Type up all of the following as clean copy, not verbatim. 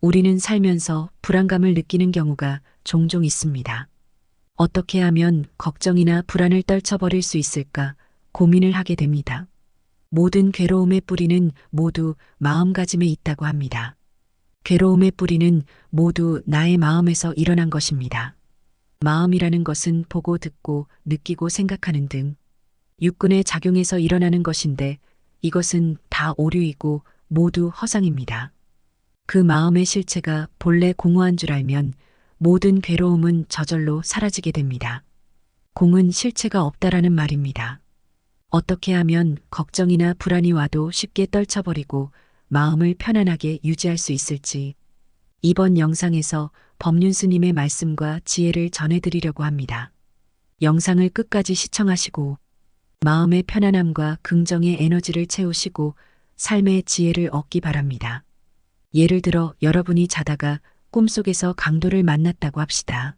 우리는 살면서 불안감을 느끼는 경우가 종종 있습니다. 어떻게 하면 걱정이나 불안을 떨쳐버릴 수 있을까 고민을 하게 됩니다. 모든 괴로움의 뿌리는 모두 마음가짐에 있다고 합니다. 괴로움의 뿌리는 모두 나의 마음에서 일어난 것입니다. 마음이라는 것은 보고 듣고 느끼고 생각하는 등 육군의 작용에서 일어나는 것인데 이것은 다 오류이고 모두 허상입니다. 그 마음의 실체가 본래 공허한 줄 알면 모든 괴로움은 저절로 사라지게 됩니다. 공은 실체가 없다라는 말입니다. 어떻게 하면 걱정이나 불안이 와도 쉽게 떨쳐버리고 마음을 편안하게 유지할 수 있을지 이번 영상에서 법륜 스님의 말씀과 지혜를 전해드리려고 합니다. 영상을 끝까지 시청하시고 마음의 편안함과 긍정의 에너지를 채우시고 삶의 지혜를 얻기 바랍니다. 예를 들어 여러분이 자다가 꿈속에서 강도를 만났다고 합시다.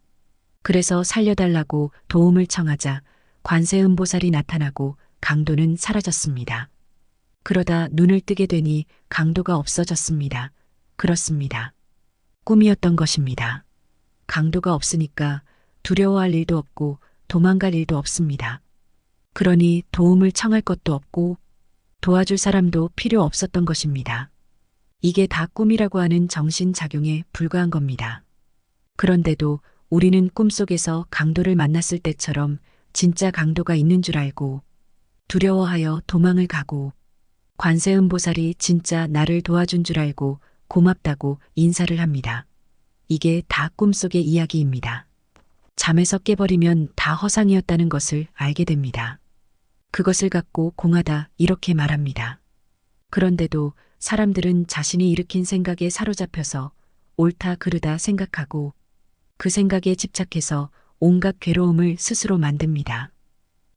그래서 살려달라고 도움을 청하자 관세음보살이 나타나고 강도는 사라졌습니다. 그러다 눈을 뜨게 되니 강도가 없어졌습니다. 그렇습니다. 꿈이었던 것입니다. 강도가 없으니까 두려워할 일도 없고 도망갈 일도 없습니다. 그러니 도움을 청할 것도 없고 도와줄 사람도 필요 없었던 것입니다. 이게 다 꿈이라고 하는 정신작용에 불과한 겁니다. 그런데도 우리는 꿈속에서 강도를 만났을 때처럼 진짜 강도가 있는 줄 알고 두려워하여 도망을 가고 관세음보살이 진짜 나를 도와준 줄 알고 고맙다고 인사를 합니다. 이게 다 꿈속의 이야기입니다. 잠에서 깨버리면 다 허상이었다는 것을 알게 됩니다. 그것을 갖고 공하다 이렇게 말합니다. 그런데도 사람들은 자신이 일으킨 생각에 사로잡혀서 옳다 그르다 생각하고 그 생각에 집착해서 온갖 괴로움을 스스로 만듭니다.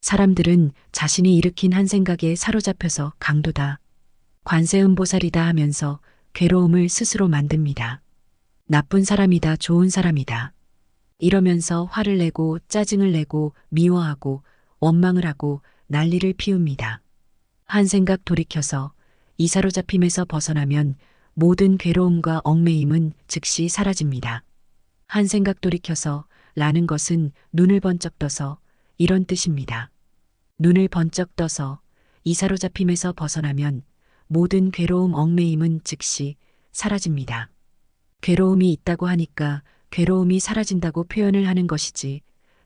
사람들은 자신이 일으킨 한 생각에 사로잡혀서 강도다, 관세음보살이다 하면서 괴로움을 스스로 만듭니다. 나쁜 사람이다, 좋은 사람이다. 이러면서 화를 내고 짜증을 내고 미워하고 원망을 하고 난리를 피웁니다. 한 생각 돌이켜서 이 사로잡힘에서 벗어나면 모든 괴로움과 얽매임은 즉시 사라집니다. 한 생각 돌이켜서 라는 것은 눈을 번쩍 떠서 이런 뜻입니다. 눈을 번쩍 떠서 이 사로잡힘에서 벗어나면 모든 괴로움 얽매임은 즉시 사라집니다. 괴로움이 있다고 하니까 괴로움이 사라진다고 표현을 하는 것이지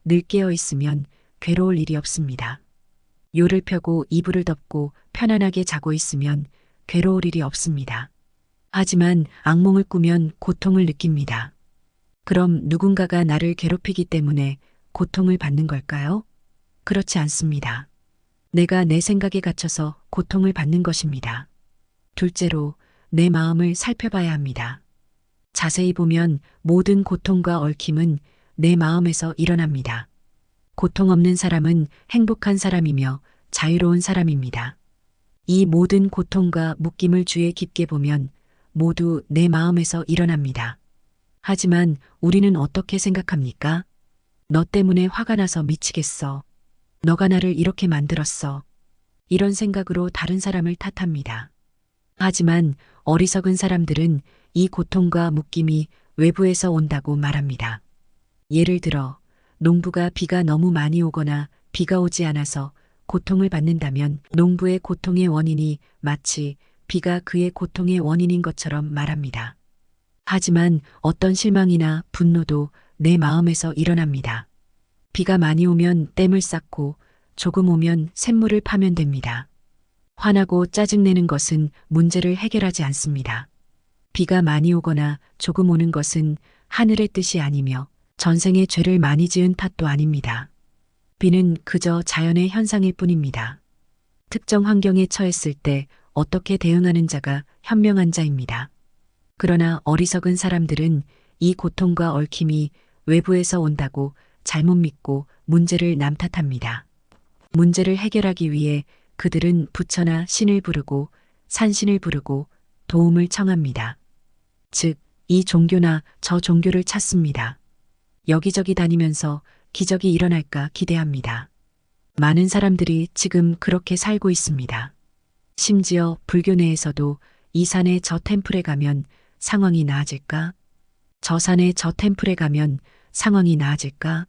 늘 깨어 있으면 괴로울 일이 없습니다. 요를 펴고 이불을 덮고 편안하게 자고 있으면 괴로울 일이 없습니다. 하지만 악몽을 꾸면 고통을 느낍니다. 그럼 누군가가 나를 괴롭히기 때문에 고통을 받는 걸까요? 그렇지 않습니다. 내가 내 생각에 갇혀서 고통을 받는 것입니다. 둘째로 내 마음을 살펴봐야 합니다. 자세히 보면 모든 고통과 얽힘은 내 마음에서 일어납니다. 고통 없는 사람은 행복한 사람이며 자유로운 사람입니다. 이 모든 고통과 묶임을 주의 깊게 보면 모두 내 마음에서 일어납니다. 하지만 우리는 어떻게 생각합니까? 너 때문에 화가 나서 미치겠어. 너가 나를 이렇게 만들었어. 이런 생각으로 다른 사람을 탓합니다. 하지만 어리석은 사람들은 이 고통과 묶임이 외부에서 온다고 말합니다. 예를 들어 농부가 비가 너무 많이 오거나 비가 오지 않아서 고통을 받는다면 농부의 고통의 원인이 마치 비가 그의 고통의 원인인 것처럼 말합니다. 하지만 어떤 실망이나 분노도 내 마음에서 일어납니다. 비가 많이 오면 댐을 쌓고 조금 오면 샘물을 파면 됩니다. 화나고 짜증내는 것은 문제를 해결하지 않습니다. 비가 많이 오거나 조금 오는 것은 하늘의 뜻이 아니며 전생에 죄를 많이 지은 탓도 아닙니다. 비는 그저 자연의 현상일 뿐입니다. 특정 환경에 처했을 때 어떻게 대응하는 자가 현명한 자입니다. 그러나 어리석은 사람들은 이 고통과 얽힘이 외부에서 온다고 잘못 믿고 문제를 남 탓합니다. 문제를 해결하기 위해 그들은 부처나 신을 부르고 산신을 부르고 도움을 청합니다. 즉, 이 종교나 저 종교를 찾습니다. 여기저기 다니면서 기적이 일어날까 기대합니다. 많은 사람들이 지금 그렇게 살고 있습니다. 심지어 불교 내에서도 이 산의 저 템플에 가면 상황이 나아질까? 저 산에 저 템플에 가면 상황이 나아질까?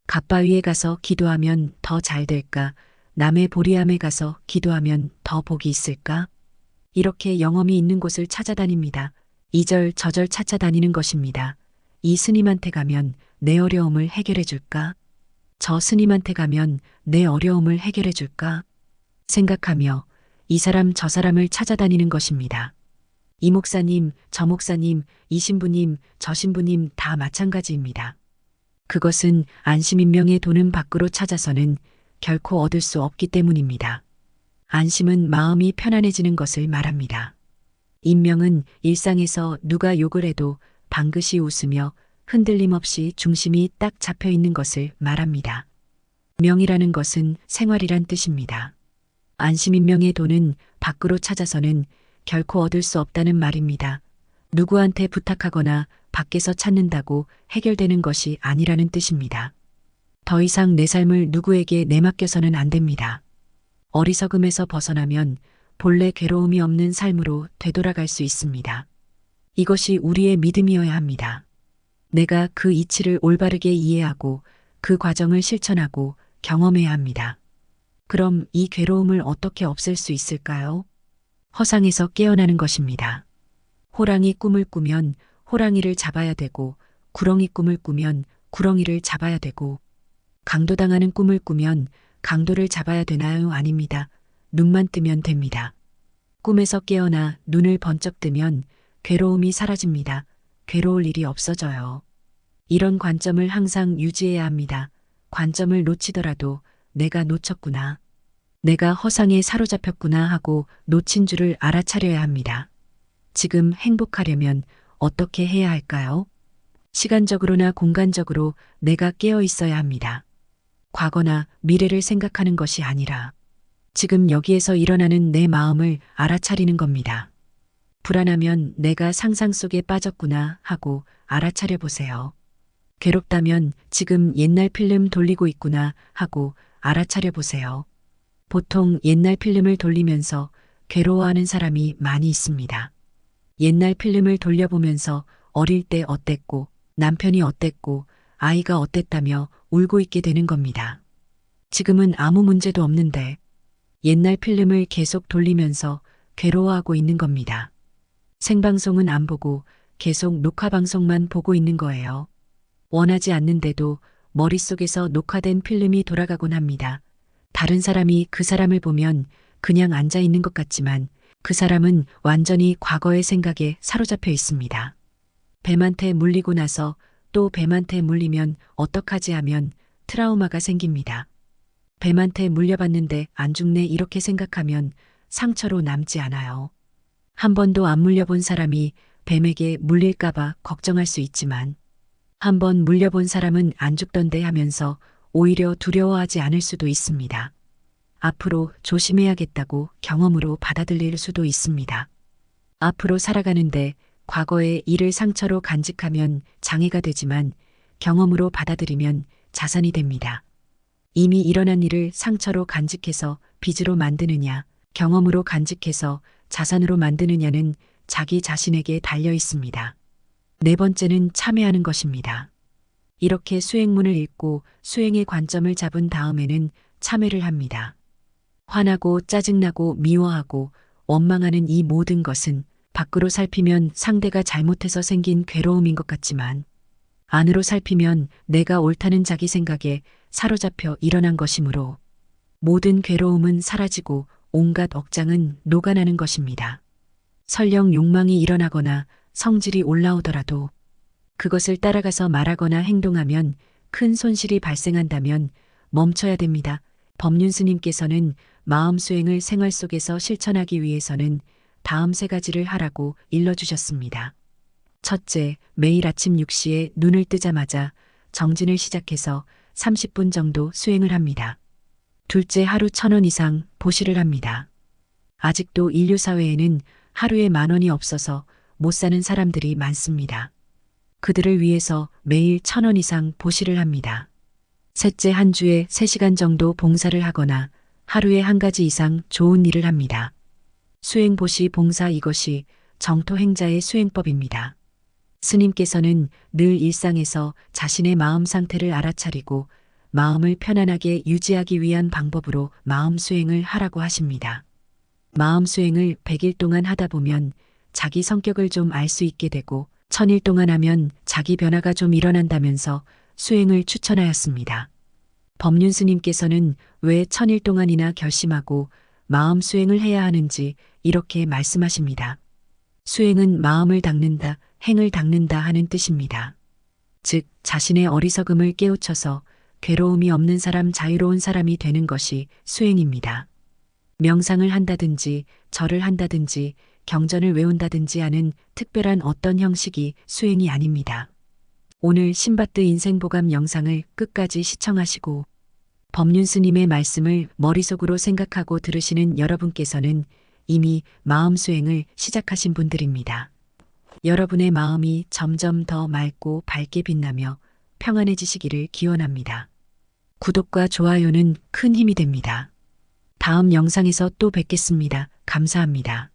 갓바위에 가서 기도하면 더 잘 될까? 남의 보리암에 가서 기도하면 더 복이 있을까? 이렇게 영험이 있는 곳을 찾아다닙니다. 이절저절 찾아다니는 것입니다. 이 스님한테 가면 내 어려움을 해결해 줄까? 저 스님한테 가면 내 어려움을 해결해 줄까? 생각하며 이 사람 저 사람을 찾아다니는 것입니다. 이 목사님, 저 목사님, 이 신부님, 저 신부님 다 마찬가지입니다. 그것은 안심인명의 도는 밖으로 찾아서는 결코 얻을 수 없기 때문입니다. 안심은 마음이 편안해지는 것을 말합니다. 인명은 일상에서 누가 욕을 해도 방긋이 웃으며 흔들림 없이 중심이 딱 잡혀 있는 것을 말합니다. 명이라는 것은 생활이란 뜻입니다. 안심인명의 도는 밖으로 찾아서는 결코 얻을 수 없다는 말입니다. 누구한테 부탁하거나 밖에서 찾는다고 해결되는 것이 아니라는 뜻입니다. 더 이상 내 삶을 누구에게 내맡겨서는 안 됩니다. 어리석음에서 벗어나면 본래 괴로움이 없는 삶으로 되돌아갈 수 있습니다. 이것이 우리의 믿음이어야 합니다. 내가 그 이치를 올바르게 이해하고 그 과정을 실천하고 경험해야 합니다. 그럼 이 괴로움을 어떻게 없앨 수 있을까요? 허상에서 깨어나는 것입니다. 호랑이 꿈을 꾸면 호랑이를 잡아야 되고, 구렁이 꿈을 꾸면 구렁이를 잡아야 되고, 강도당하는 꿈을 꾸면 강도를 잡아야 되나요? 아닙니다. 눈만 뜨면 됩니다. 꿈에서 깨어나 눈을 번쩍 뜨면 괴로움이 사라집니다. 괴로울 일이 없어져요. 이런 관점을 항상 유지해야 합니다. 관점을 놓치더라도 내가 놓쳤구나. 내가 허상에 사로잡혔구나 하고 놓친 줄을 알아차려야 합니다. 지금 행복하려면 어떻게 해야 할까요? 시간적으로나 공간적으로 내가 깨어 있어야 합니다. 과거나 미래를 생각하는 것이 아니라 지금 여기에서 일어나는 내 마음을 알아차리는 겁니다. 불안하면 내가 상상 속에 빠졌구나 하고 알아차려 보세요. 괴롭다면 지금 옛날 필름 돌리고 있구나 하고 알아차려 보세요. 보통 옛날 필름을 돌리면서 괴로워하는 사람이 많이 있습니다. 옛날 필름을 돌려보면서 어릴 때 어땠고, 남편이 어땠고, 아이가 어땠다며 울고 있게 되는 겁니다. 지금은 아무 문제도 없는데 옛날 필름을 계속 돌리면서 괴로워하고 있는 겁니다. 생방송은 안 보고 계속 녹화방송만 보고 있는 거예요. 원하지 않는데도 머릿속에서 녹화된 필름이 돌아가곤 합니다. 다른 사람이 그 사람을 보면 그냥 앉아 있는 것 같지만 그 사람은 완전히 과거의 생각에 사로잡혀 있습니다. 뱀한테 물리고 나서 또 뱀한테 물리면 어떡하지 하면 트라우마가 생깁니다. 뱀한테 물려봤는데 안 죽네 이렇게 생각하면 상처로 남지 않아요. 한 번도 안 물려본 사람이 뱀에게 물릴까봐 걱정할 수 있지만 한 번 물려본 사람은 안 죽던데 하면서 오히려 두려워하지 않을 수도 있습니다. 앞으로 조심해야겠다고 경험으로 받아들일 수도 있습니다. 앞으로 살아가는데 과거의 일을 상처로 간직하면 장애가 되지만 경험으로 받아들이면 자산이 됩니다. 이미 일어난 일을 상처로 간직해서 빚으로 만드느냐, 경험으로 간직해서 자산으로 만드느냐는 자기 자신에게 달려 있습니다. 네 번째는 참회하는 것입니다. 이렇게 수행문을 읽고 수행의 관점을 잡은 다음에는 참회를 합니다. 화나고 짜증나고 미워하고 원망하는 이 모든 것은 밖으로 살피면 상대가 잘못해서 생긴 괴로움인 것 같지만 안으로 살피면 내가 옳다는 자기 생각에 사로잡혀 일어난 것이므로 모든 괴로움은 사라지고 온갖 억장은 녹아나는 것입니다. 설령 욕망이 일어나거나 성질이 올라오더라도 그것을 따라가서 말하거나 행동하면 큰 손실이 발생한다면 멈춰야 됩니다. 법륜 스님께서는 마음 수행을 생활 속에서 실천하기 위해서는 다음 세 가지를 하라고 일러주셨습니다. 첫째, 매일 아침 6시에 눈을 뜨자마자 정진을 시작해서 30분 정도 수행을 합니다. 둘째, 하루 1,000원 이상 보시를 합니다. 아직도 인류 사회에는 하루에 10,000원이 없어서 못 사는 사람들이 많습니다. 그들을 위해서 매일 1,000원 이상 보시를 합니다. 셋째, 한 주에 3시간 정도 봉사를 하거나 하루에 한 가지 이상 좋은 일을 합니다. 수행 보시 봉사 이것이 정토행자의 수행법입니다. 스님께서는 늘 일상에서 자신의 마음 상태를 알아차리고 마음을 편안하게 유지하기 위한 방법으로 마음 수행을 하라고 하십니다. 마음 수행을 100일 동안 하다 보면 자기 성격을 좀 알 수 있게 되고 1000일 동안 하면 자기 변화가 좀 일어난다면서 수행을 추천하였습니다. 법륜 스님께서는 왜 1000일 동안이나 결심하고 마음 수행을 해야 하는지 이렇게 말씀하십니다. 수행은 마음을 닦는다, 행을 닦는다 하는 뜻입니다. 즉, 자신의 어리석음을 깨우쳐서 괴로움이 없는 사람, 자유로운 사람이 되는 것이 수행입니다. 명상을 한다든지, 절을 한다든지, 경전을 외운다든지 하는 특별한 어떤 형식이 수행이 아닙니다. 오늘 신바트 인생보감 영상을 끝까지 시청하시고 법륜 스님의 말씀을 머릿속으로 생각하고 들으시는 여러분께서는 이미 마음 수행을 시작하신 분들입니다. 여러분의 마음이 점점 더 맑고 밝게 빛나며 평안해지시기를 기원합니다. 구독과 좋아요는 큰 힘이 됩니다. 다음 영상에서 또 뵙겠습니다. 감사합니다.